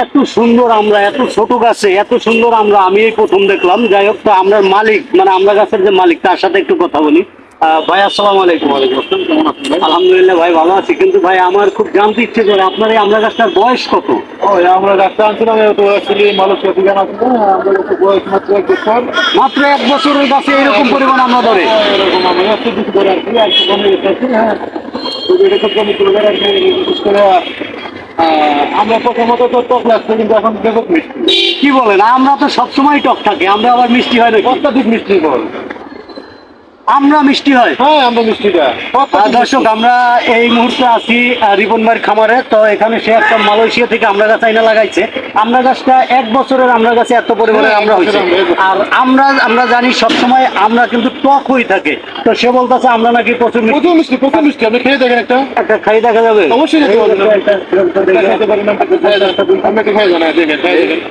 এত সুন্দর আমরা, এত ছোট গাছে এত সুন্দর আমরা, আমি এই প্রথম দেখলাম। যাই হোক, তো আমরা মালিক মানে আমরা গাছের যে মালিক তার সাথে একটু কথা বলি। ভাই আসসালামু আলাইকুম। কেমন আছেন ভাই? আলহামদুলিল্লাহ ভাই, ভালো আছি। কিন্তু ভাই আমার খুব জানতে ইচ্ছে করে আপনার এই আমড়া গাছটার বয়স কত? ওই আমরা ডাক্তার আনছিলাম, তো অ্যাকচুয়ালি মালয়েশিয়া থেকে আনছিল, আমাদের একটু বয়স মাত্র 1 বছর। মাত্র 1 বছরের গাছে এরকম পরিমাণ আমরা ধরে? এরকম আমরা একটু কিছু করে আর কি, আর একটু কমে গেছে। হ্যাঁ, তো এটা খুব কমে চলে গেল আর কি। বিশেষ করে আমরা প্রথমত তো টক লাগছে, কিন্তু এখন ব্যাপক মিষ্টি। কি বলেন, আমরা তো সবসময় টক থাকে, আমরা আবার মিষ্টি হয় না? অত্যাধিক মিষ্টি বল। আমরা মিষ্টি হয়? হ্যাঁ, আমরা মিষ্টিটা দর্শক, আমরা এই মুহূর্তে আছি রিপন ভাইয়ের খামারে। তো এখানে সে একটা মালয়েশিয়া থেকে আমরা গাছ আইনা লাগাইছে। আমরা গাছটা 1 বছরের আমরা গাছে এত পরিমাণে আমরা হয়েছে। আর আমরা জানি সবসময় আমরা কিন্তু টক হয়ে থাকে। তো সে বলতেছে আমরা নাকি প্রচুর মিষ্টি। প্রচুর মিষ্টি, প্রচুর মিষ্টি। আপনি খেয়ে দেখেন একটা। একটা খাই দেখা যাবে? অবশ্যই খেতে পারবেন। খেতে পারেন, আপনি একটু খেয়ে যান, দেখেন, খাই দেখেন।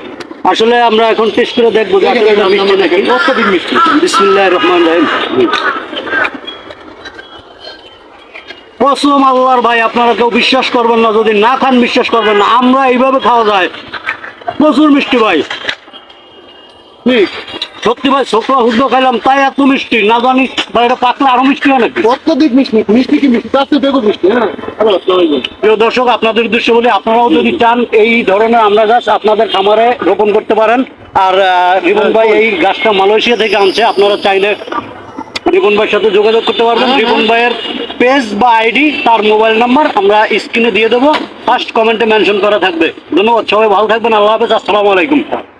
আসলে আমরা এখন টেস্ট করে দেখবো যে আসলে এটা মিষ্টি নাকি। অত্যাধিক মিষ্টি। বিসমিল্লাহির রহমানির রহিম। কসম আল্লাহর ভাই, আপনারা কেউ বিশ্বাস করবেন না, যদি না খান বিশ্বাস করবেন না। আমরা এইভাবে খাওয়া যায়, প্রচুর মিষ্টি ভাই। ঠিক সত্যি ভাই, ছোট হুদ্দ খাইলাম তাই এত মিষ্টি, না জানি ভাই এটা পাকলে আরো মিষ্টি হয় নাকি। অত্যাধিক মিষ্টি। মিষ্টি কি মিষ্টি, তার চেয়ে বেগুন মিষ্টি। হ্যাঁ, প্রিয় দর্শক, আপনাদের উদ্দেশ্যে বলি, আপনারাও যদি চান এই ধরনের আমড়া গাছ আপনাদের খামারে রোপণ করতে পারেন। আর রিপন ভাই এই গাছটা মালয়েশিয়া থেকে আনছে। আপনারা চাইলে রিপন ভাইয়ের সাথে যোগাযোগ করতে পারবেন। রিপন ভাইয়ের পেজ বা আইডি, তার মোবাইল নাম্বার আমরা স্ক্রিনে দিয়ে দেবো। ফার্স্ট কমেন্টে মেনশন করা থাকবে। ধন্যবাদ, সবাই ভালো থাকবেন। আল্লাহ হাফেজ, আসসালামু আলাইকুম।